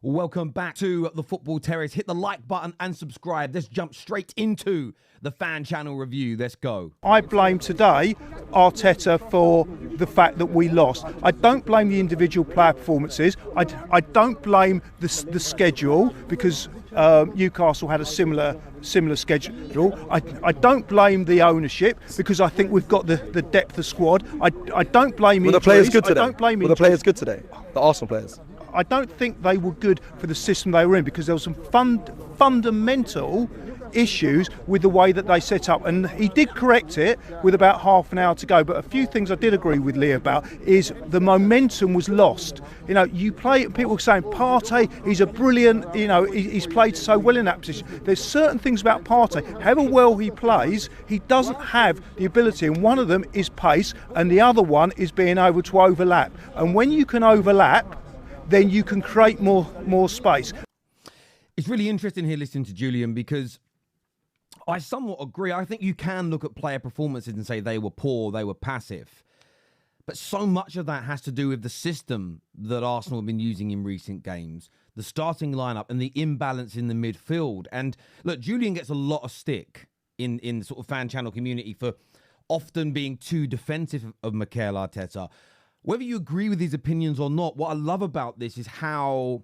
Welcome back to the Football Terrace. Hit the like button and subscribe. Let's jump straight into the fan channel review. Let's go. I blame today Arteta for the fact that we lost. I don't blame the individual player performances. I don't blame the schedule because Newcastle had a similar schedule. I don't blame the ownership because I think we've got the depth of squad. I don't blame Were the players good today? I don't blame Were the players good today? The Arsenal players? I don't think they were good for the system they were in because there were some fundamental issues with the way that they set up, and he did correct it with about half an hour to go. But a few things I did agree with Lee about is the momentum was lost. You know, you play, people were saying Partey, he's a brilliant, you know, he's played so well in that position. There's certain things about Partey, however well he plays, he doesn't have the ability, and one of them is pace, and the other one is being able to overlap. And when you can overlap, then you can create more space. It's really interesting here listening to Julian because I somewhat agree. I think you can look at player performances and say they were poor, they were passive. But so much of that has to do with the system that Arsenal have been using in recent games, the starting lineup and the imbalance in the midfield. And look, Julian gets a lot of stick in the sort of fan channel community for often being too defensive of Mikel Arteta. Whether you agree with his opinions or not, what I love about this is how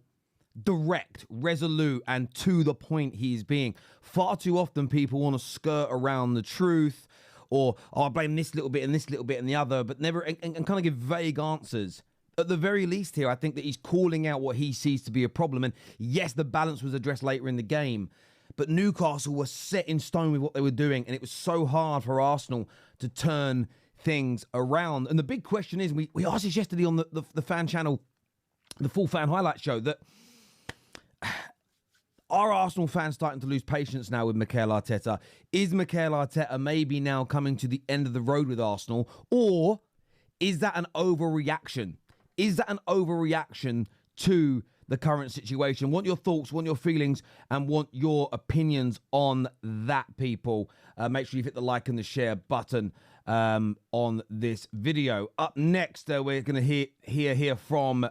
direct, resolute, and to the point he's being. Far too often people want to skirt around the truth or, I blame this little bit and this little bit and the other, but never, and kind of give vague answers. At the very least here, I think that he's calling out what he sees to be a problem. And yes, the balance was addressed later in the game, but Newcastle was set in stone with what they were doing, and it was so hard for Arsenal to turn things around. And the big question is, we asked this yesterday on the fan channel, the full fan highlight show, that are Arsenal fans starting to lose patience now with Mikel Arteta? Is Mikel Arteta maybe now coming to the end of the road with Arsenal? Or is that an overreaction? Is that an overreaction to the current situation? Want your thoughts, want your feelings, and want your opinions on that, people. Make sure you hit the like and the share button on this video. Up next, we're going to hear from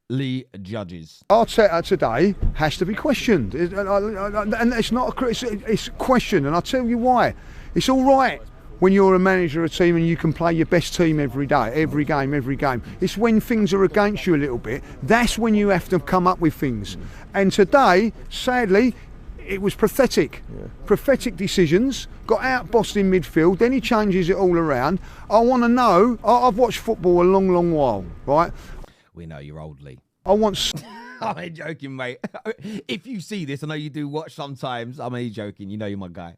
Lee Judges. Arteta today has to be questioned, and it's not it's questioned, and I'll tell you why. It's all right when you're a manager of a team and you can play your best team every day, every game. It's when things are against you a little bit, that's when you have to come up with things. And today, sadly, it was pathetic. Pathetic decisions, got out-bossed in midfield, then he changes it all around. I want to know, I've watched football a long while, right? We know you're old, Lee. I want... I'm only joking, mate. If you see this, I know you do watch sometimes, I'm only joking, you know you're my guy.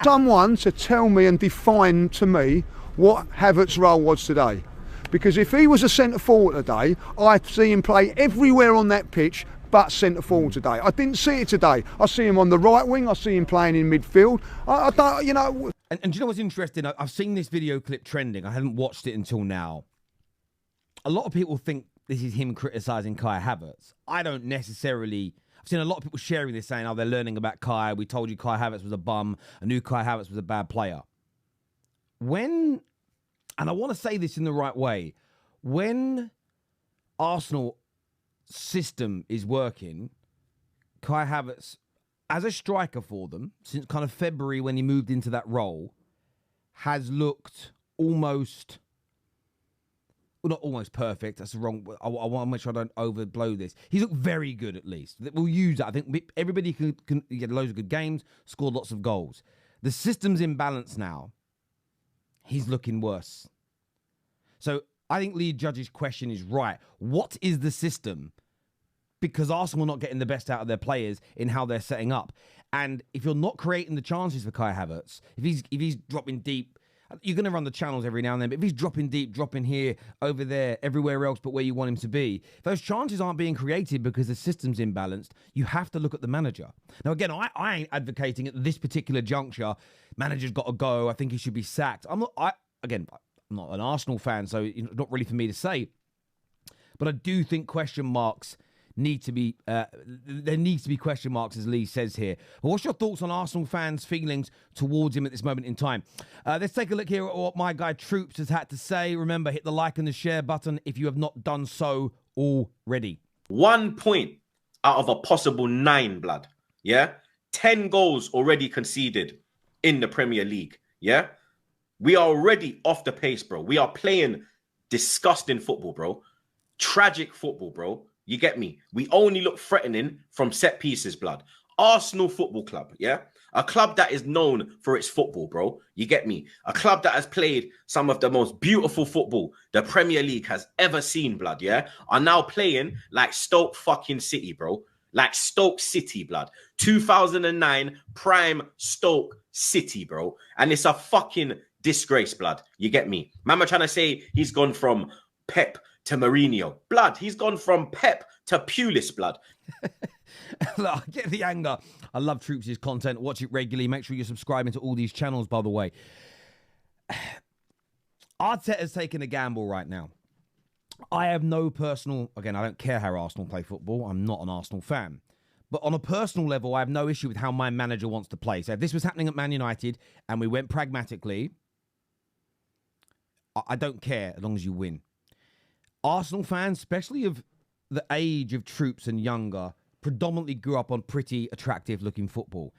Someone to tell me and define to me what Havertz's role was today. Because if he was a centre-forward today, I'd see him play everywhere on that pitch but centre-forward today. I didn't see it today. I see him on the right wing, I see him playing in midfield. I don't, you know... And do you know what's interesting? I've seen this video clip trending. I hadn't watched it until now. A lot of people think this is him criticising Kai Havertz. I don't necessarily... I've seen a lot of people sharing this saying, oh, they're learning about Kai. We told you Kai Havertz was a bum. I knew Kai Havertz was a bad player. And I want to say this in the right way, when Arsenal system is working, Kai Havertz, as a striker for them, since kind of February when he moved into that role, has looked almost... Well, not almost perfect. That's the wrong... I want to make sure I don't overblow this. He's looked very good, at least. We'll use that. I think everybody can get loads of good games, scored lots of goals. The system's in balance now. He's looking worse. So I think Lee Judge's question is right. What is the system? Because Arsenal are not getting the best out of their players in how they're setting up. And if you're not creating the chances for Kai Havertz, if he's dropping deep... You're going to run the channels every now and then, but if he's dropping deep, dropping here, over there, everywhere else but where you want him to be, those chances aren't being created because the system's imbalanced. You have to look at the manager. Now, again, I ain't advocating at this particular juncture, manager's got to go, I think he should be sacked. I'm not an Arsenal fan, so it's not really for me to say. But I do think question marks need to be, there needs to be question marks, as Lee says here. But what's your thoughts on Arsenal fans' feelings towards him at this moment in time? Let's take a look here at what my guy Troopz has had to say. Remember, hit the like and the share button if you have not done so already. 1 point out of a possible 9, blood. Yeah? 10 goals already conceded in the Premier League. Yeah? We are already off the pace, bro. We are playing disgusting football, bro. Tragic football, bro. You get me? We only look threatening from set pieces, blood. Arsenal Football Club, yeah? A club that is known for its football, bro. You get me? A club that has played some of the most beautiful football the Premier League has ever seen, blood, yeah? Are now playing like Stoke fucking City, bro. Like Stoke City, blood. 2009 prime Stoke City, bro. And it's a fucking disgrace, blood. You get me? Man, I'm trying to say he's gone from Pep to Mourinho. Blood, he's gone from Pep to Pulis, blood. Look, I get the anger. I love Troopz' content. Watch it regularly. Make sure you're subscribing to all these channels, by the way. Arteta's taking a gamble right now. I have no personal... Again, I don't care how Arsenal play football. I'm not an Arsenal fan. But on a personal level, I have no issue with how my manager wants to play. So if this was happening at Man United and we went pragmatically, I don't care as long as you win. Arsenal fans, especially of the age of Troopz and younger, predominantly grew up on pretty attractive looking football.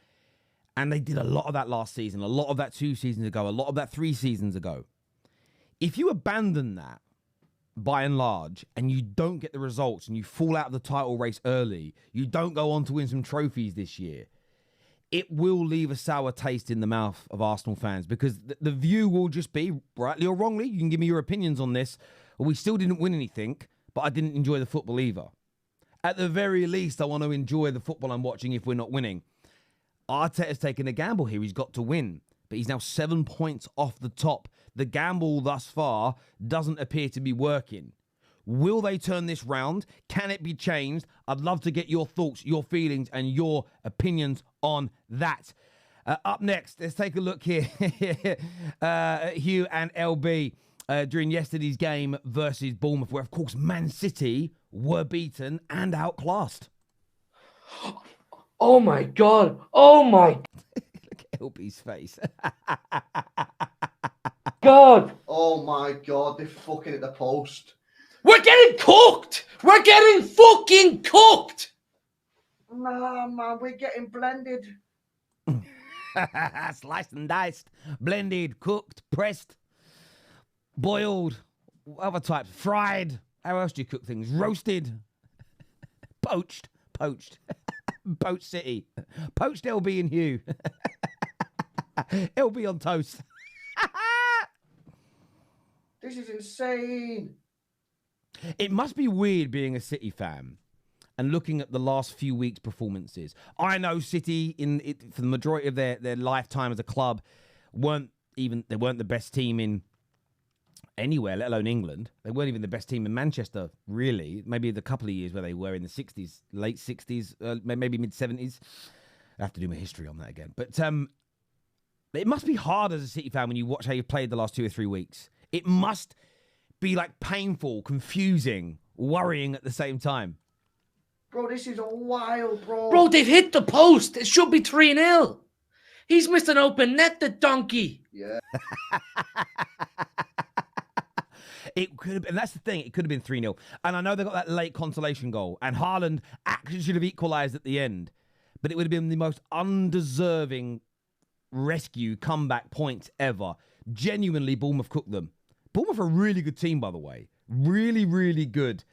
And they did a lot of that last season, a lot of that 2 seasons ago, a lot of that 3 seasons ago. If you abandon that, by and large, and you don't get the results and you fall out of the title race early, you don't go on to win some trophies this year, it will leave a sour taste in the mouth of Arsenal fans, because the view will just be, rightly or wrongly, you can give me your opinions on this, we still didn't win anything, but I didn't enjoy the football either. At the very least, I want to enjoy the football I'm watching if we're not winning. Arteta's taken a gamble here. He's got to win, but he's now 7 points off the top. The gamble thus far doesn't appear to be working. Will they turn this round? Can it be changed? I'd love to get your thoughts, your feelings, and your opinions on that. Up next, let's take a look here at Hugh and LB during yesterday's game versus Bournemouth, where, of course, Man City were beaten and outclassed. Oh, my God. Oh, my... Look at LB's face. God. Oh, my God. They're fucking at the post. We're getting cooked. We're getting fucking cooked. Nah, man. We're getting blended. Sliced and diced, blended, cooked, pressed, boiled, other types, fried. How else do you cook things? Roasted, poached, poached City, poached LB and Hugh, LB on toast. This is insane. It must be weird being a City fan and looking at the last few weeks' performances. I know City, for the majority of their lifetime as a club, weren't the best team in anywhere, let alone England. They weren't even the best team in Manchester, really. Maybe the couple of years where they were in the 60s, late 60s, maybe mid-70s. I have to do my history on that again. But it must be hard as a City fan when you watch how you've played the last 2 or 3 weeks. It must be like painful, confusing, worrying at the same time. Bro, this is wild, bro. Bro, they've hit the post. It should be 3-0. He's missed an open net, the donkey. Yeah. It could have, and that's the thing, it could have been 3-0. And I know they got that late consolation goal, and Haaland actually should have equalised at the end. But it would have been the most undeserving rescue comeback points ever. Genuinely, Bournemouth cooked them. Bournemouth are a really good team, by the way. Really, really good.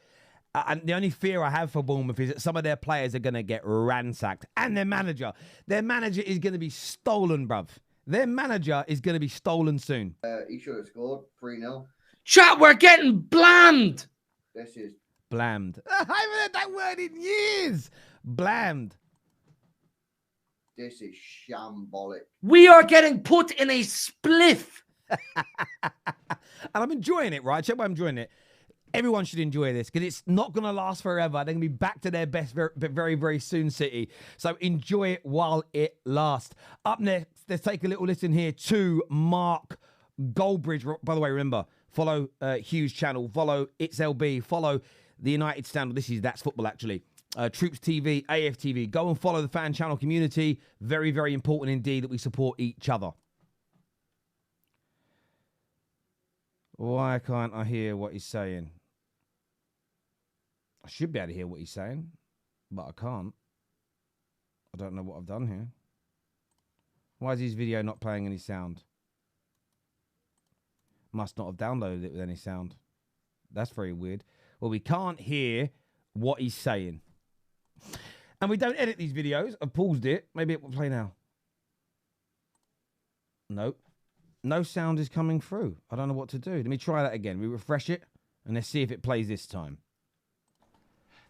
And the only fear I have for Bournemouth is that some of their players are going to get ransacked. And their manager. Their manager is going to be stolen, bruv. Their manager is going to be stolen soon. He should have scored 3-0. Chat, we're getting bland. This is... Blammed. I haven't heard that word in years. Blammed. This is shambolic. We are getting put in a spliff. And I'm enjoying it, right? Check why I'm enjoying it. Everyone should enjoy this because it's not going to last forever. They're going to be back to their best very, very, very soon, City. So enjoy it while it lasts. Up next, let's take a little listen here to Mark Goldbridge. By the way, remember, follow Hugh's channel, follow It's LB, follow the United Stand. That's football, actually. Troopz TV, AFTV. Go and follow the fan channel community. Very, very important indeed that we support each other. Why can't I hear what he's saying? I should be able to hear what he's saying, but I can't. I don't know what I've done here. Why is his video not playing any sound? Must not have downloaded it with any sound. That's very weird. Well, we can't hear what he's saying. And we don't edit these videos. I've paused it. Maybe it will play now. Nope. No sound is coming through. I don't know what to do. Let me try that again. We refresh it, and let's see if it plays this time.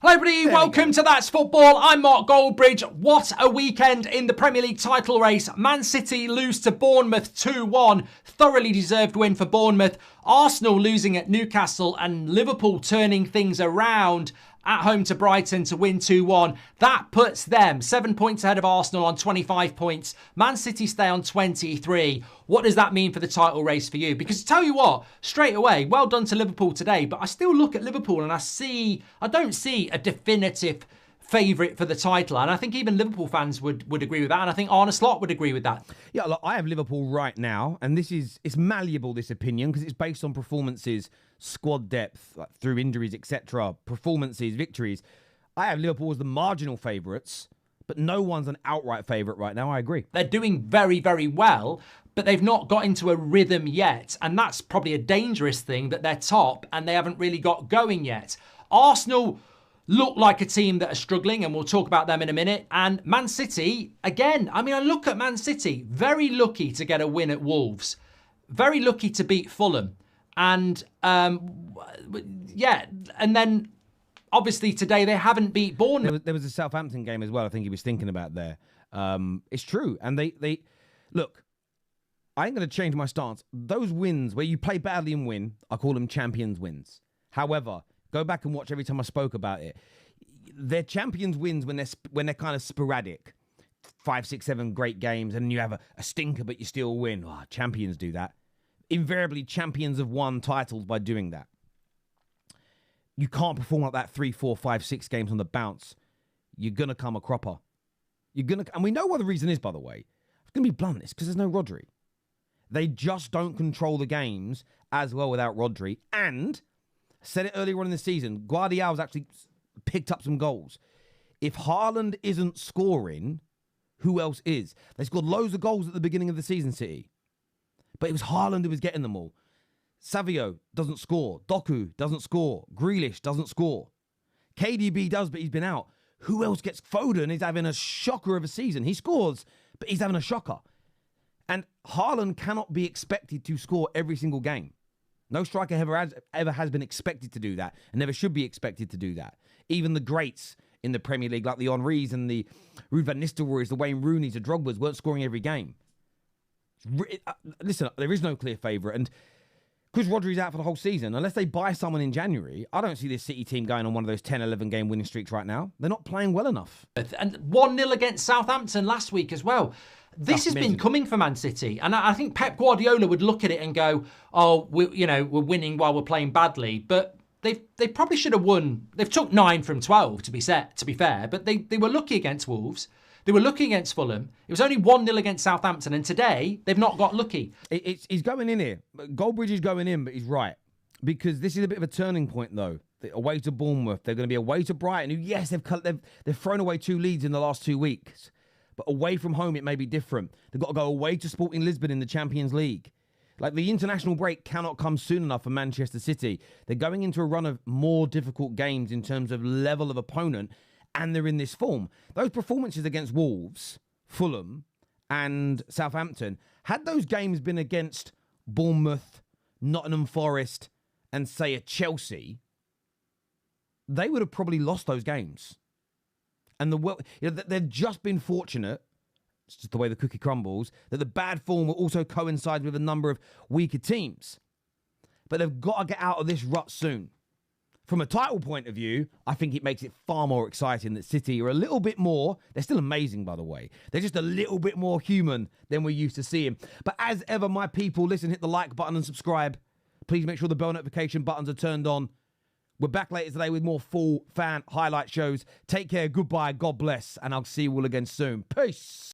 Hello everybody, welcome to That's Football. I'm Mark Goldbridge. What a weekend in the Premier League title race. Man City lose to Bournemouth 2-1. Thoroughly deserved win for Bournemouth. Arsenal losing at Newcastle and Liverpool turning things around at home to Brighton to win 2-1. That puts them 7 points ahead of Arsenal on 25 points. Man City stay on 23. What does that mean for the title race for you? Because to tell you what, straight away, well done to Liverpool today, but I still look at Liverpool and I don't see a definitive favourite for the title. And I think even Liverpool fans would agree with that. And I think Arne Slot would agree with that. Yeah, look, I have Liverpool right now, and it's malleable, this opinion, because it's based on performances, squad depth, like through injuries, etc., performances, victories. I have Liverpool as the marginal favourites, but no one's an outright favourite right now. I agree. They're doing very, very well, but they've not got into a rhythm yet. And that's probably a dangerous thing, that they're top and they haven't really got going yet. Arsenal look like a team that are struggling, and we'll talk about them in a minute. And Man City, again, I mean, I look at Man City, very lucky to get a win at Wolves. Very lucky to beat Fulham. And, yeah, and then obviously today they haven't beat Bournemouth. There was a Southampton game as well, I think he was thinking about there. It's true. And they look, I ain't going to change my stance. Those wins where you play badly and win, I call them champions wins. However, go back and watch every time I spoke about it. They're champions wins when they're kind of sporadic. 5, 6, 7 great games, and you have a stinker, but you still win. Oh, champions do that. Invariably, champions have won titles by doing that. You can't perform like that 3, 4, 5, 6 games on the bounce. You're going to come a cropper. And we know what the reason is, by the way. I'm going to be blunt, it's because there's no Rodri. They just don't control the games as well without Rodri. And, said it earlier on in the season, Guardiola's actually picked up some goals. If Haaland isn't scoring, who else is? They scored loads of goals at the beginning of the season, City. But it was Haaland who was getting them all. Savio doesn't score. Doku doesn't score. Grealish doesn't score. KDB does, but he's been out. Who else gets? Foden is having a shocker of a season. He scores, but he's having a shocker. And Haaland cannot be expected to score every single game. No striker ever has been expected to do that, and never should be expected to do that. Even the greats in the Premier League, like the Henrys and the Ruud van Nistelrooys, the Wayne Rooneys, the Drogbas, weren't scoring every game. Listen, there is no clear favourite, and because Rodri's out for the whole season, unless they buy someone in January, I don't see this City team going on one of those 10, 11 game winning streaks right now. They're not playing well enough. And 1-0 against Southampton last week as well. This has been coming for Man City, and I think Pep Guardiola would look at it and go, "Oh, we're winning while we're playing badly." But they probably should have won. They've took 9 from 12 to be fair, but they were lucky against Wolves. They were lucky against Fulham. It was only 1-0 against Southampton, and today they've not got lucky. He's going in here. Goldbridge is going in, but he's right, because this is a bit of a turning point though. Away to Bournemouth, they're going to be away to Brighton, who yes, they've thrown away 2 leads in the last 2 weeks. But away from home, it may be different. They've got to go away to Sporting Lisbon in the Champions League. Like, the international break cannot come soon enough for Manchester City. They're going into a run of more difficult games in terms of level of opponent, and they're in this form. Those performances against Wolves, Fulham, and Southampton, had those games been against Bournemouth, Nottingham Forest, and, say, a Chelsea, they would have probably lost those games. And they've just been fortunate, it's just the way the cookie crumbles, that the bad form will also coincide with a number of weaker teams. But they've got to get out of this rut soon. From a title point of view, I think it makes it far more exciting that City are a little bit more, they're still amazing, by the way. They're just a little bit more human than we're used to seeing. But as ever, my people, listen, hit the like button and subscribe. Please make sure the bell notification buttons are turned on. We're back later today with more full fan highlight shows. Take care, goodbye, God bless, and I'll see you all again soon. Peace.